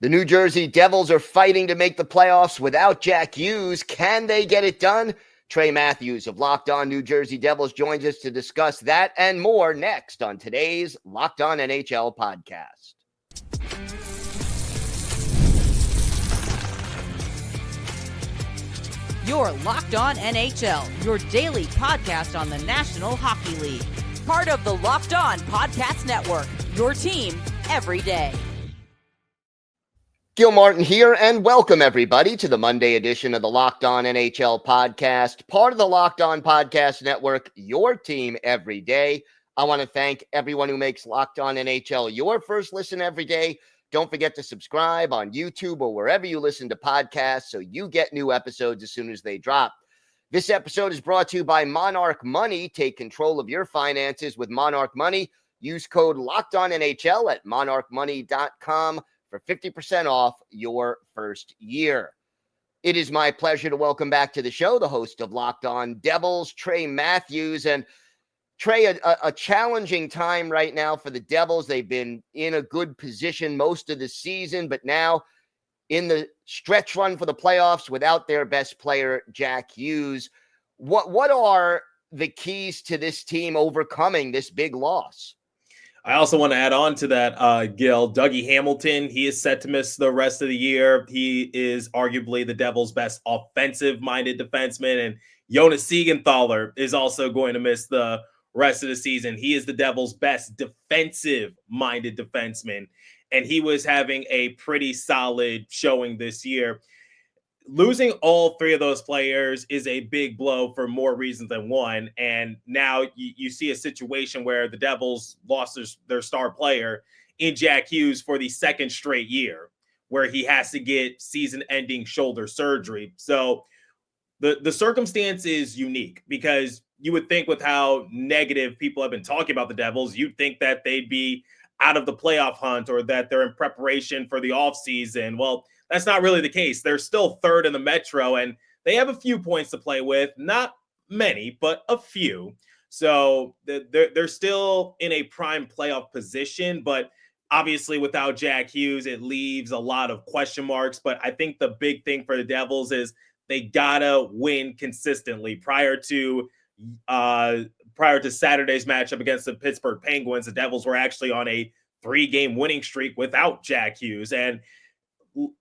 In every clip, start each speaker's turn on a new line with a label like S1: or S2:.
S1: The New Jersey Devils are fighting to make the playoffs without Jack Hughes. Can they get it done? Trey Matthews of Locked On New Jersey Devils joins us to discuss that and more next on today's Locked On NHL podcast.
S2: You're Locked On NHL, your daily podcast on the National Hockey League. Part of the Locked On Podcast Network, your team every day.
S1: Gil Martin here, and welcome everybody to the Monday edition of the Locked On NHL podcast, part of the Locked On Podcast Network, your team every day. I want to thank everyone who makes Locked On NHL your first listen every day. Don't forget to subscribe on YouTube or wherever you listen to podcasts so you get new episodes as soon as they drop. This episode is brought to you by Monarch Money. Take control of your finances with Monarch Money. Use code LOCKEDONNHL at monarchmoney.com for 50% off your first year. It is my pleasure to welcome back to the show the host of Locked On Devils, Trey Matthews. And Trey, a challenging time right now for the Devils. They've been in a good position most of the season, but now in the stretch run for the playoffs without their best player, Jack Hughes. What are the keys to this team overcoming this big loss?
S3: I also want to add on to that, Gil. Dougie Hamilton, he is set to miss the rest of the year. He is arguably the Devils' best offensive-minded defenseman. And Jonas Siegenthaler is also going to miss the rest of the season. He is the Devils' best defensive-minded defenseman. And he was having a pretty solid showing this year. Losing all three of those players is a big blow for more reasons than one. And now you see a situation where the Devils lost their star player in Jack Hughes for the second straight year, where he has to get season-ending shoulder surgery. So the circumstance is unique, because you would think with how negative people have been talking about the Devils, you'd think that they'd be out of the playoff hunt or that they're in preparation for the offseason. Well, that's not really the case. They're still third in the Metro, and they have a few points to play with. Not many, but a few. So they're still in a prime playoff position, but obviously without Jack Hughes, it leaves a lot of question marks. But I think the big thing for the Devils is they gotta win consistently. Prior to Saturday's matchup against the Pittsburgh Penguins, the Devils were actually on a 3-game winning streak without Jack Hughes. And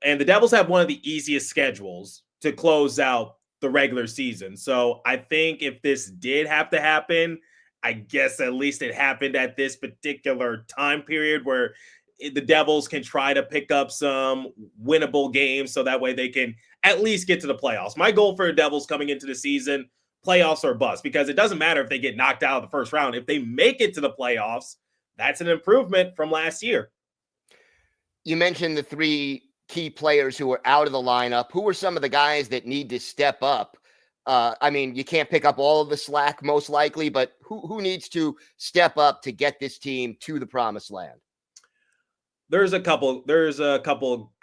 S3: the Devils have one of the easiest schedules to close out the regular season. So I think if this did have to happen, I guess at least it happened at this particular time period where the Devils can try to pick up some winnable games so that way they can at least get to the playoffs. My goal for the Devils coming into the season, playoffs or bust, because it doesn't matter if they get knocked out of the first round. If they make it to the playoffs, that's an improvement from last year.
S1: You mentioned the three key players who are out of the lineup. Who are some of the guys that need to step up? I mean, you can't pick up all of the slack most likely, but who needs to step up to get this team to the promised land?
S3: There's a couple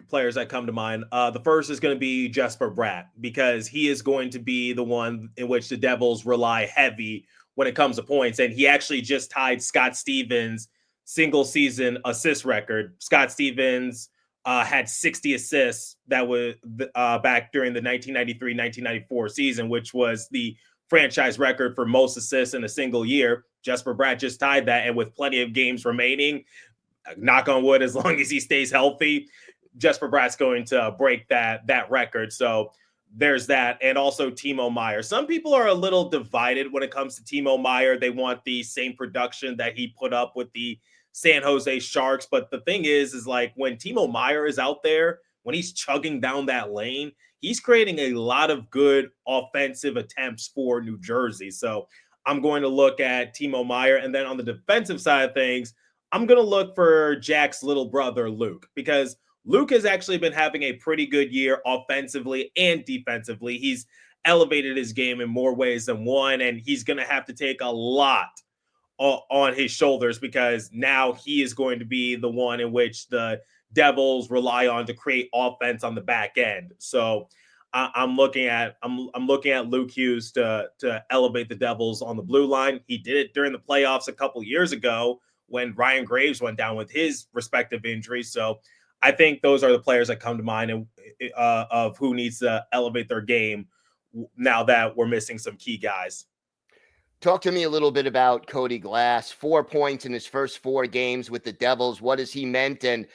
S3: players that come to mind. The first is going to be Jesper Bratt, because he is going to be the one in which the Devils rely heavy when it comes to points. And he actually just tied Scott Stevens' single season assist record. Scott Stevens had 60 assists that was back during the 1993-1994 season, which was the franchise record for most assists in a single year. Jesper Bratt just tied that, and with plenty of games remaining, knock on wood, as long as he stays healthy, Jesper Bratt's going to break that record. So there's that. And also Timo Meier. Some people are a little divided when it comes to Timo Meier. They want the same production that he put up with the San Jose Sharks. But the thing is like when Timo Meier is out there, when he's chugging down that lane, he's creating a lot of good offensive attempts for New Jersey. So I'm going to look at Timo Meier. And then on the defensive side of things, I'm going to look for Jack's little brother, Luke, because Luke has actually been having a pretty good year offensively and defensively. He's elevated his game in more ways than one, and he's going to have to take a lot on his shoulders, because now he is going to be the one in which the Devils rely on to create offense on the back end. So I'm looking at Luke Hughes to elevate the Devils on the blue line. He did it during the playoffs a couple years ago when Ryan Graves went down with his respective injuries. So I think those are the players that come to mind and of who needs to elevate their game now that we're missing some key guys.
S1: Talk to me a little bit about Cody Glass. 4 points in his first 4 games with the Devils. What has he meant, and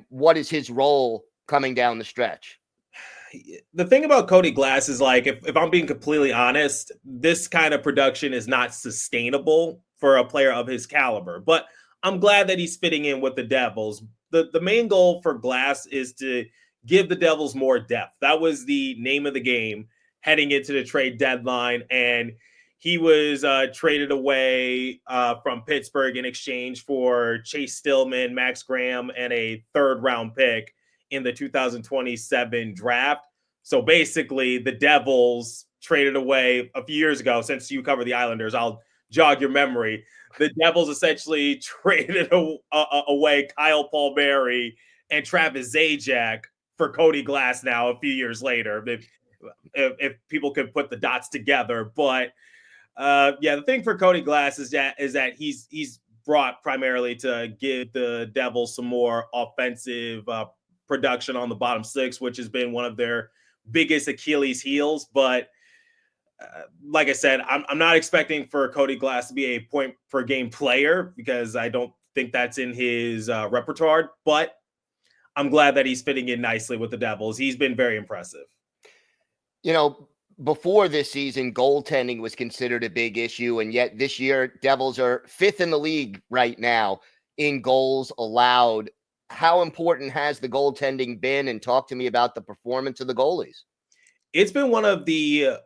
S1: what is his role coming down the stretch?
S3: The thing about Cody Glass is, like, if I'm being completely honest, this kind of production is not sustainable for a player of his caliber. But I'm glad that he's fitting in with the Devils. The main goal for Glass is to give the Devils more depth. That was the name of the game heading into the trade deadline, and he was traded away from Pittsburgh in exchange for Chase Stillman, Max Graham, and a 3rd-round pick in the 2027 draft. So basically, the Devils traded away a few years ago. Since you cover the Islanders, I'll jog your memory. The Devils essentially traded away Kyle Palmieri and Travis Zajac for Cody Glass now a few years later, if people could put the dots together. But the thing for Cody Glass is that he's brought primarily to give the Devils some more offensive production on the bottom 6, which has been one of their biggest Achilles heels. But like I said, I'm not expecting for Cody Glass to be a point per game player, because I don't think that's in his repertoire. But I'm glad that he's fitting in nicely with the Devils. He's been very impressive.
S1: You know, before this season, goaltending was considered a big issue, and yet this year, Devils are 5th in the league right now in goals allowed. How important has the goaltending been? And talk to me about the performance of the goalies.
S3: It's been one of the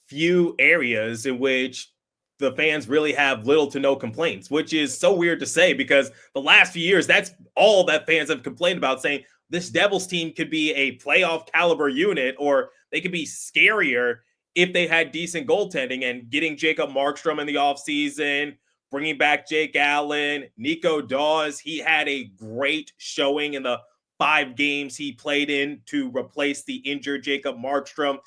S3: few areas in which the fans really have little to no complaints, which is so weird to say, because the last few years, that's all that fans have complained about, saying this Devils team could be a playoff caliber unit, or they could be scarier if they had decent goaltending. And getting Jacob Markstrom in the offseason, bringing back Jake Allen, Nico Dawes, he had a great showing in the 5 games he played in to replace the injured Jacob Markstrom.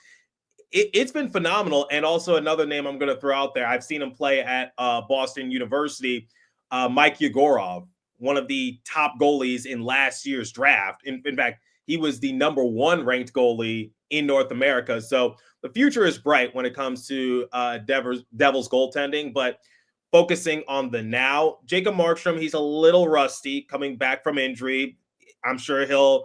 S3: It's been phenomenal. And also another name I'm going to throw out there, I've seen him play at Boston University, Mike Yegorov, one of the top goalies in last year's draft. In fact, he was the number 1 ranked goalie in North America. So the future is bright when it comes to Devils goaltending. But focusing on the now, Jacob Markstrom, he's a little rusty coming back from injury. I'm sure he'll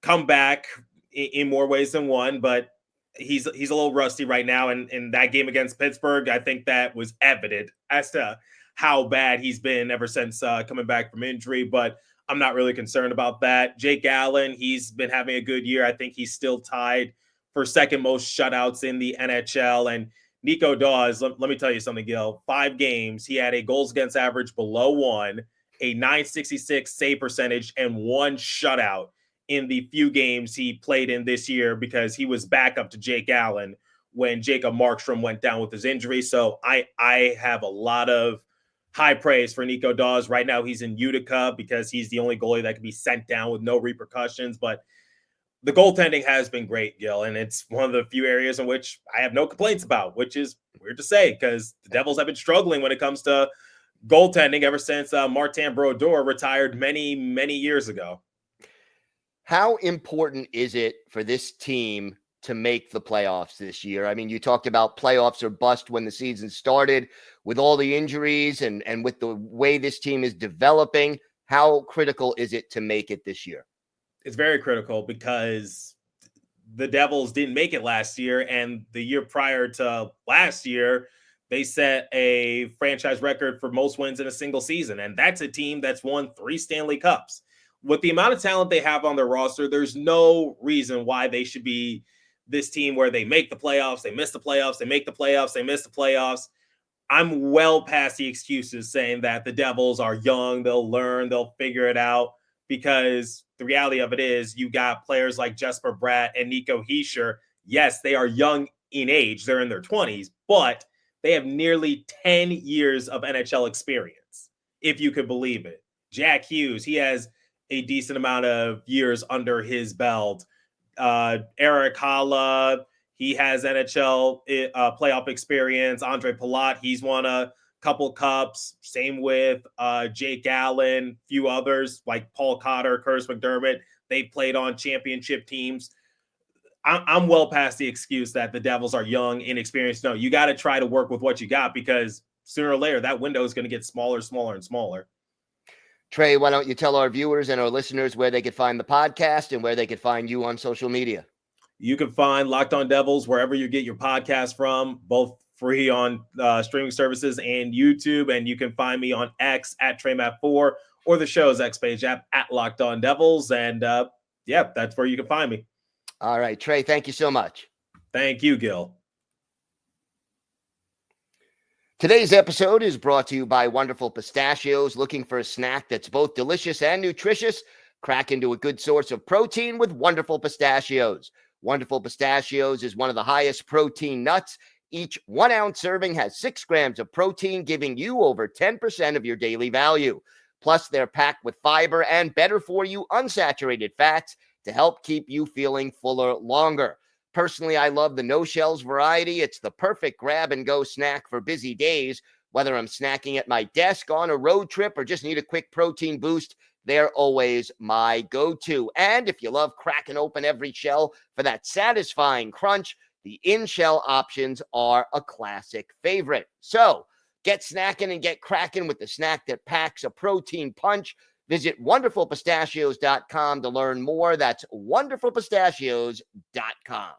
S3: come back in more ways than one, but he's a little rusty right now. And in that game against Pittsburgh, I think that was evident as to how bad he's been ever since coming back from injury. But I'm not really concerned about that. Jake Allen, he's been having a good year. I think he's still tied for 2nd most shutouts in the NHL. And Nico Dawes, let me tell you something, Gil. 5 games, he had a goals against average below 1, a .966 save percentage, and 1 shutout in the few games he played in this year, because he was back up to Jake Allen when Jacob Markstrom went down with his injury. So I have a lot of high praise for Nico Dawes. Right now he's in Utica because he's the only goalie that can be sent down with no repercussions. But the goaltending has been great, Gil, and it's one of the few areas in which I have no complaints about, which is weird to say, because the Devils have been struggling when it comes to goaltending ever since Martin Brodeur retired many, many years ago.
S1: How important is it for this team to make the playoffs this year? I mean, you talked about playoffs or bust when the season started. With all the injuries and with the way this team is developing, how critical is it to make it this year?
S3: It's very critical, because the Devils didn't make it last year, and the year prior to last year, they set a franchise record for most wins in a single season. And that's a team that's won 3 Stanley Cups. With the amount of talent they have on their roster, there's no reason why they should be this team where they make the playoffs, they miss the playoffs, they make the playoffs, they miss the playoffs. I'm well past the excuses saying that the Devils are young, they'll learn, they'll figure it out, because the reality of it is you got players like Jesper Bratt and Nico Hischier. Yes, they are young in age. They're in their 20s, but they have nearly 10 years of NHL experience, if you could believe it. Jack Hughes, he has a decent amount of years under his belt. Eric Haula, he has NHL playoff experience. Andre Palat, he's won a couple cups. Same with Jake Allen, few others like Paul Cotter, Curtis McDermott. They've played on championship teams. I'm well past the excuse that the Devils are young, inexperienced. No, you got to try to work with what you got, because sooner or later that window is going to get smaller, smaller, and smaller.
S1: Trey, why don't you tell our viewers and our listeners where they could find the podcast and where they could find you on social media?
S3: You can find Locked On Devils wherever you get your podcast from, both free on streaming services and YouTube. And you can find me on X at TreyMap4 or the show's X page at Locked On Devils. And yeah, that's where you can find me.
S1: All right, Trey, thank you so much.
S3: Thank you, Gil.
S1: Today's episode is brought to you by Wonderful Pistachios. Looking for a snack that's both delicious and nutritious? Crack into a good source of protein with Wonderful Pistachios. Wonderful Pistachios is one of the highest protein nuts. Each 1 ounce serving has 6 grams of protein, giving you over 10% of your daily value. Plus, they're packed with fiber and better for you unsaturated fats to help keep you feeling fuller longer. Personally, I love the no-shells variety. It's the perfect grab-and-go snack for busy days. Whether I'm snacking at my desk, on a road trip, or just need a quick protein boost, they're always my go-to. And if you love cracking open every shell for that satisfying crunch, the in-shell options are a classic favorite. So get snacking and get cracking with the snack that packs a protein punch. Visit wonderfulpistachios.com to learn more. That's wonderfulpistachios.com.